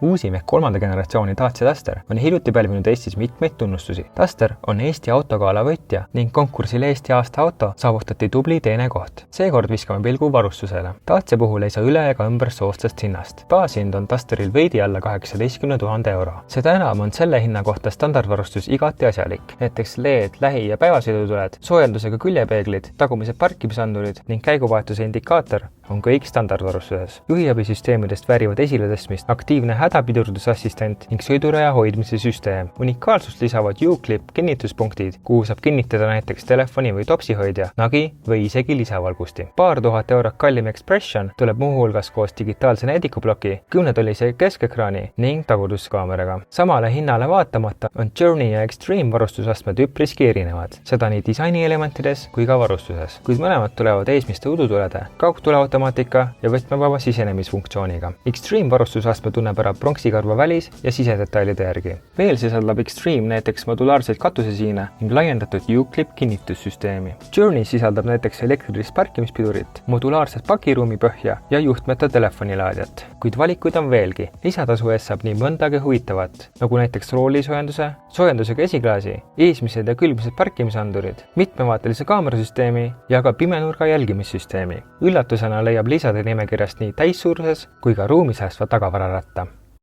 Uusim ehk 3. generatsiooni Dacia Duster on hiljuti pälvinud Eestis mitmeid tunnustusi. Duster on Eesti autogala võitja ning konkursil Eesti aasta auto saavutati tubli teine koht. Seekord viskame pilgu varustusele. Dacia puhul ei saa üle ega ümber soodsast hinnast. Baashind on Dusteril veidi alla 18 000 euro. Seda enam on selle hinna kohta standardvarustus igati asjalik. Näiteks LED, lähi- ja päevasõidutuled, soojendusega küljepeeglid, tagumised parkimisandurid ning käiguvahetuse indikaator on kõik standardvarustuses. Juhiabisüsteemidest väärivad esiletõstmist aktiivne hädapidurdusassistent ning sõiduraja hoidmise süsteem. Unikaalsust lisavad U-Clip kinnituspunktid, kuhu saab kinnitada näiteks telefoni või topsihoidja, nagi või isegi lisavalgusti. Paar tuhat eurot kallim Expression tuleb muuhulgas koos digitaalse näidikuploki, 10-tollise keskekraani ning tagurduskaameraga. Samale hinnale vaatamata on Journey ja Extreme varustusastmed üpriski erinevad, seda nii disainielementides kui ka varustuses, kuid mõlemad tulevad eesmiste udutulede, kaugtuleautomaatika ja võtmevaba sisenemisfunktsiooniga. Extreme varustusastme tunneb ära pronksikarva välis- ja sisedetailide järgi. Veel sisaldab Extreme näiteks modulaarseid katusesiine ning laiendatud U-Clip kinnitussüsteemi. Journey sisaldab näiteks elektrilist parkimispidurit, modulaarset pakiruumi põhja ja juhtmeta telefonilaadjat. Kuid valikuid on veelgi. Lisatasu eest saab nii mõndagi huvitavat, nagu näiteks roolisoojenduse, soojendusega esiklaasi, eesmised ja külmised parkimisandurid, mitmevaatelise kaamerasüsteemi ja ka pimenurga jälgimissüsteemi. Üllatusena leiab lisade nimekirjast nii täissuuruses kui ka ruumisäästva tagavararatta.